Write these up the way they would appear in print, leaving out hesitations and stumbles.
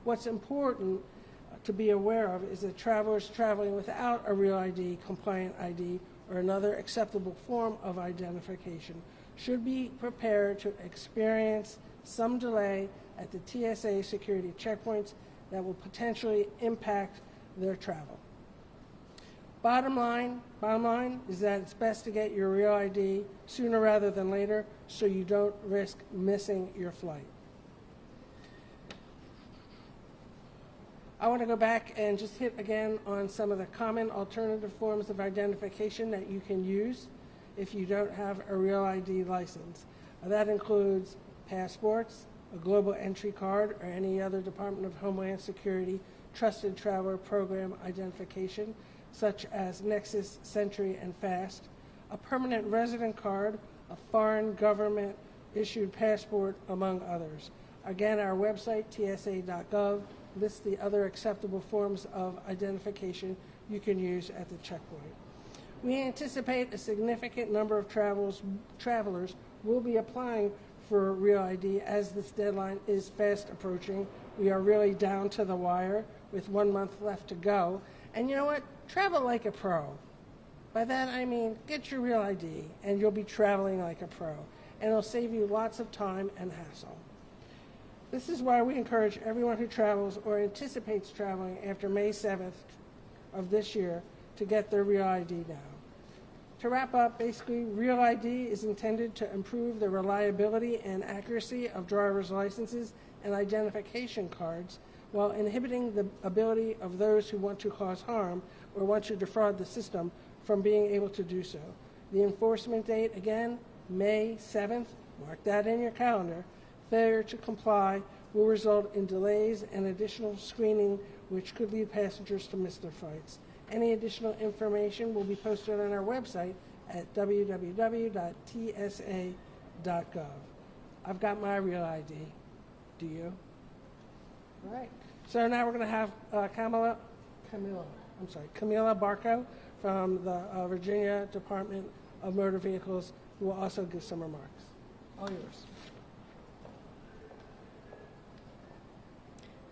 What's important to be aware of is that travelers traveling without a real ID, compliant ID, or another acceptable form of identification should be prepared to experience some delay at the TSA security checkpoints that will potentially impact their travel. Bottom line is that it's best to get your real ID sooner rather than later so you don't risk missing your flight. I want to go back and just hit again on some of the common alternative forms of identification that you can use if you don't have a real ID license. That includes passports, a global entry card, or any other Department of Homeland Security trusted traveler program identification, such as Nexus, Sentry, and FAST, a permanent resident card, a foreign government issued passport, among others. Again, our website, tsa.gov, lists the other acceptable forms of identification you can use at the checkpoint. We anticipate a significant number of travelers will be applying for Real ID as this deadline is fast approaching. We are really down to the wire with 1 month left to go. And you know what? Travel like a pro. By that I mean get your Real ID and you'll be traveling like a pro. And it'll save you lots of time and hassle. This is why we encourage everyone who travels or anticipates traveling after May 7th of this year to get their Real ID now. To wrap up, basically, Real ID is intended to improve the reliability and accuracy of driver's licenses and identification cards while inhibiting the ability of those who want to cause harm or want to defraud the system from being able to do so. The enforcement date, again, May 7th. Mark that in your calendar. Failure to comply will result in delays and additional screening, which could lead passengers to miss their flights. Any additional information will be posted on our website at www.tsa.gov. I've got my Real ID. Do you? All right. So now we're going to have Camila Barco from the Virginia Department of Motor Vehicles, who will also give some remarks. All yours.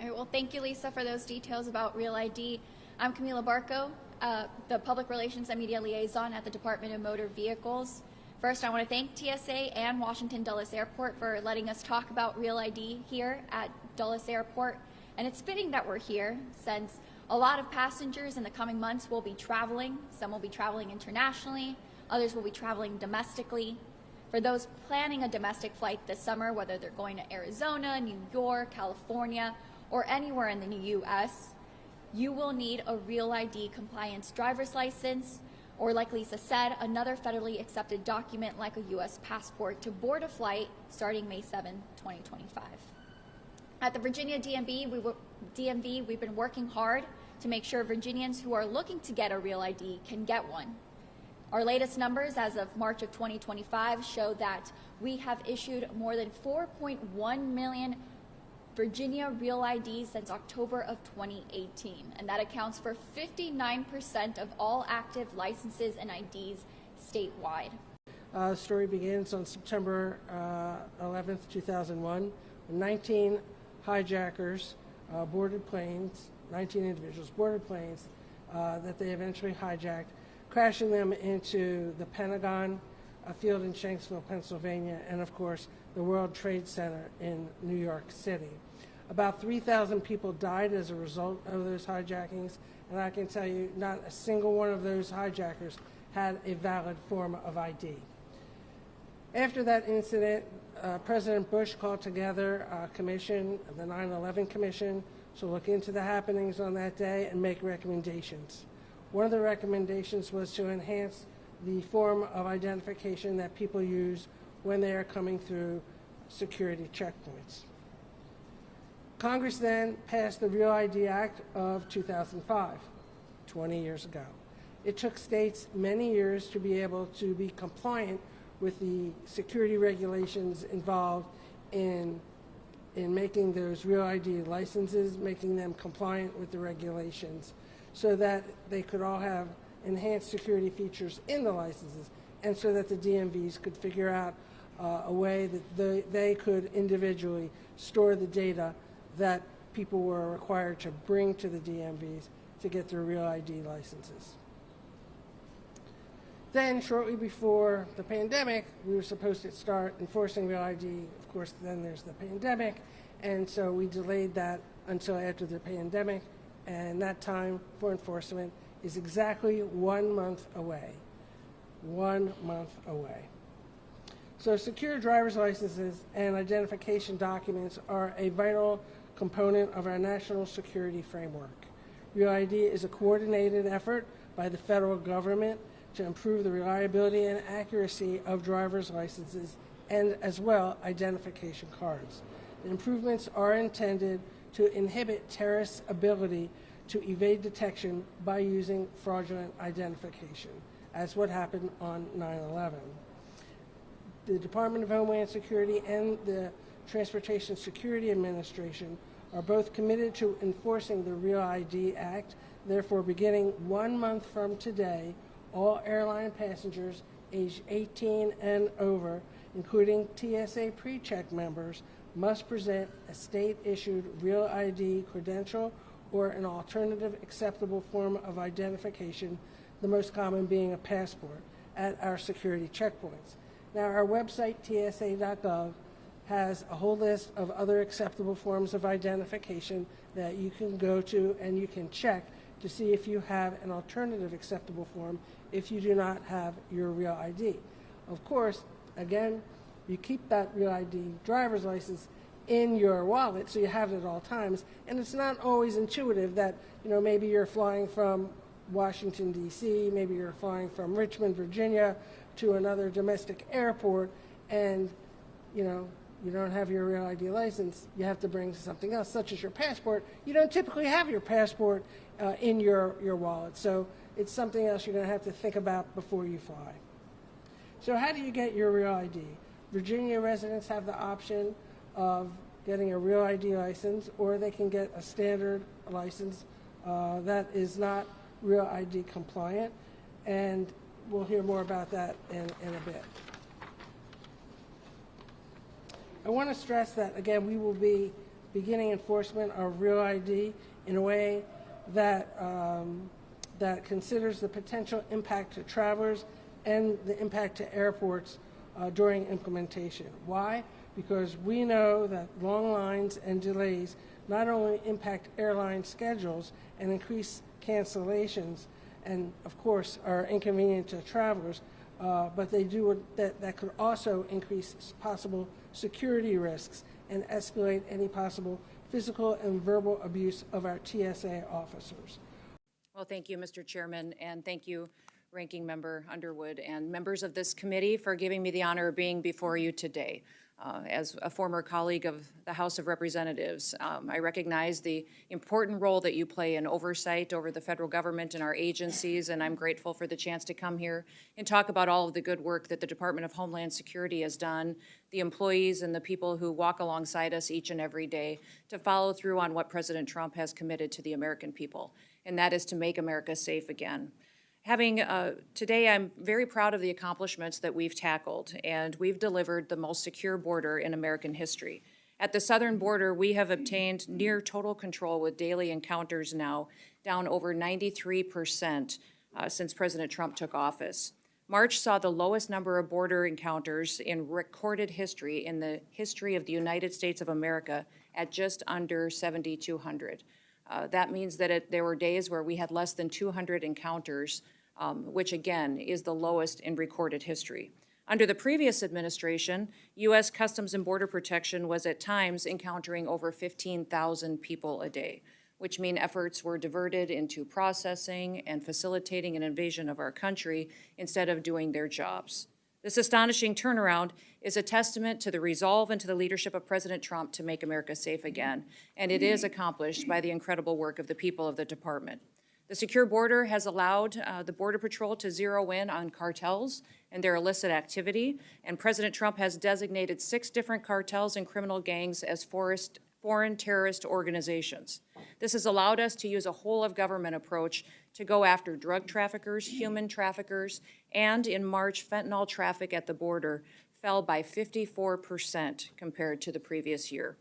All right, well, thank you, Lisa, for those details about Real ID. I'm Camila Barco, the Public Relations and Media Liaison at the Department of Motor Vehicles. First, I want to thank TSA and Washington Dulles Airport for letting us talk about Real ID here at Dulles Airport. And it's fitting that we're here since a lot of passengers in the coming months will be traveling. Some will be traveling internationally, others will be traveling domestically. For those planning a domestic flight this summer, whether they're going to Arizona, New York, California, or anywhere in the U.S., you will need a Real ID compliance driver's license, or like Lisa said, another federally accepted document like a U.S. passport to board a flight starting May 7, 2025. At the Virginia DMV, we've been working hard to make sure Virginians who are looking to get a Real ID can get one. Our latest numbers as of March of 2025 show that we have issued more than 4.1 million Virginia Real IDs since October of 2018, and that accounts for 59% of all active licenses and IDs statewide. The story begins on September 11th, 2001, when 19 hijackers boarded planes, 19 individuals boarded planes that they eventually hijacked, crashing them into the Pentagon, a field in Shanksville, Pennsylvania, and of course the World Trade Center in New York City. About 3,000 people died as a result of those hijackings, and I can tell you not a single one of those hijackers had a valid form of ID. After that incident, President Bush called together a commission, the 9/11 Commission, to look into the happenings on that day and make recommendations. One of the recommendations was to enhance the form of identification that people use when they are coming through security checkpoints. Congress then passed the Real ID Act of 2005, 20 years ago. It took states many years to be able to be compliant with the security regulations involved in making those Real ID licenses, making them compliant with the regulations, so that they could all have enhanced security features in the licenses, and so that the DMVs could figure out a way that they could individually store the data that people were required to bring to the DMVs to get their real ID licenses. Then, shortly before the pandemic, we were supposed to start enforcing real ID. Of course, then there's the pandemic, and so we delayed that until after the pandemic, and that time for enforcement is exactly 1 month away. 1 month away. So secure driver's licenses and identification documents are a vital component of our national security framework. Real ID is a coordinated effort by the federal government to improve the reliability and accuracy of driver's licenses and as well identification cards. The improvements are intended to inhibit terrorists' ability to evade detection by using fraudulent identification, as what happened on 9/11. The Department of Homeland Security and the Transportation Security Administration are both committed to enforcing the Real ID Act. Therefore, beginning 1 month from today, all airline passengers aged 18 and over, including TSA PreCheck members, must present a state-issued Real ID credential or an alternative acceptable form of identification, the most common being a passport, at our security checkpoints. Now, our website, tsa.gov, has a whole list of other acceptable forms of identification that you can go to and you can check to see if you have an alternative acceptable form if you do not have your Real ID. Of course, again, you keep that Real ID driver's license in your wallet so you have it at all times, and it's not always intuitive that, maybe you're flying from Washington, D.C., maybe you're flying from Richmond, Virginia to another domestic airport, and, you don't have your Real ID license, you have to bring something else, such as your passport. You don't typically have your passport in your wallet, so it's something else you're going to have to think about before you fly. So how do you get your Real ID? Virginia residents have the option of getting a Real ID license, or they can get a standard license that is not Real ID compliant, and we'll hear more about that in a bit. I want to stress that, again, we will be beginning enforcement of Real ID in a way that, that considers the potential impact to travelers and the impact to airports during implementation. Why? Because we know that long lines and delays not only impact airline schedules and increase cancellations and, of course, are inconvenient to travelers, but they do that could also increase possible security risks and escalate any possible physical and verbal abuse of our TSA officers. Well, thank you, Mr. Chairman, and thank you, Ranking Member Underwood, and members of this committee for giving me the honor of being before you today. As a former colleague of the House of Representatives, I recognize the important role that you play in oversight over the federal government and our agencies, and I'm grateful for the chance to come here and talk about all of the good work that the Department of Homeland Security has done, the employees and the people who walk alongside us each and every day to follow through on what President Trump has committed to the American people, and that is to make America safe again. Today, I'm very proud of the accomplishments that we've tackled, and we've delivered the most secure border in American history. At the southern border, we have obtained near total control with daily encounters now down over 93% since President Trump took office. March saw the lowest number of border encounters in recorded history in the history of the United States of America at just under 7,200. That means that there were days where we had less than 200 encounters, which again is the lowest in recorded history. Under the previous administration, U.S. Customs and Border Protection was at times encountering over 15,000 people a day, which mean efforts were diverted into processing and facilitating an invasion of our country instead of doing their jobs. This astonishing turnaround is a testament to the resolve and to the leadership of President Trump to make America safe again, and it is accomplished by the incredible work of the people of the department. The secure border has allowed the Border Patrol to zero in on cartels and their illicit activity, and President Trump has designated 6 different cartels and criminal gangs as foreign terrorist organizations. This has allowed us to use a whole-of-government approach to go after drug traffickers, human traffickers, and in March, fentanyl traffic at the border fell by 54% compared to the previous year.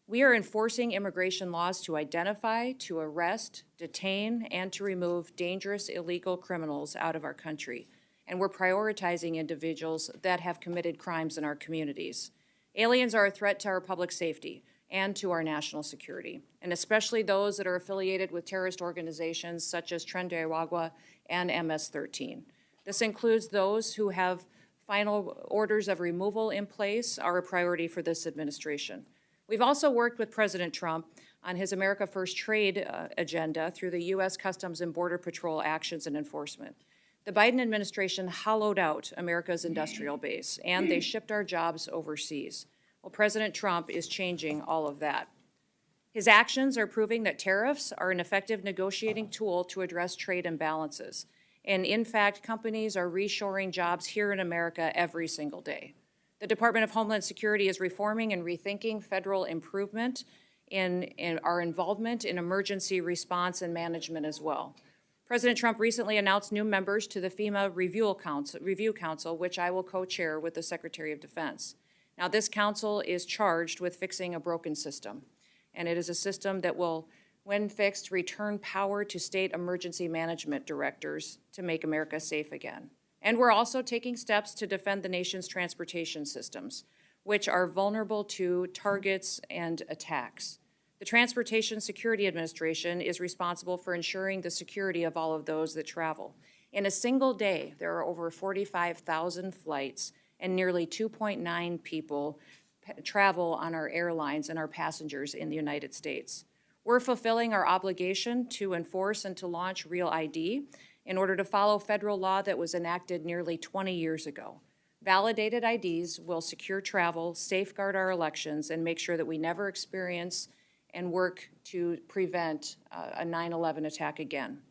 We are enforcing immigration laws to identify, to arrest, detain, and to remove dangerous illegal criminals out of our country. And we're prioritizing individuals that have committed crimes in our communities. Aliens are a threat to our public safety and to our national security, and especially those that are affiliated with terrorist organizations such as Tren de Aragua and MS-13. This includes those who have final orders of removal in place, are a priority for this administration. We've also worked with President Trump on his America First trade agenda through the U.S. Customs and Border Patrol actions and enforcement. The Biden administration hollowed out America's industrial base, and they shipped our jobs overseas. Well, President Trump is changing all of that. His actions are proving that tariffs are an effective negotiating tool to address trade imbalances. And in fact, companies are reshoring jobs here in America every single day. The Department of Homeland Security is reforming and rethinking federal improvement in our involvement in emergency response and management as well. President Trump recently announced new members to the FEMA Review Council, which I will co-chair with the Secretary of Defense. Now, this council is charged with fixing a broken system, and it is a system that will, when fixed, return power to state emergency management directors to make America safe again. And we're also taking steps to defend the nation's transportation systems, which are vulnerable to targets and attacks. The Transportation Security Administration is responsible for ensuring the security of all of those that travel. In a single day, there are over 45,000 flights and nearly 2.9 people travel on our airlines and our passengers in the United States. We're fulfilling our obligation to enforce and to launch Real ID in order to follow federal law that was enacted nearly 20 years ago. Validated IDs will secure travel, safeguard our elections, and make sure that we never experience and work to prevent a 9/11 attack again.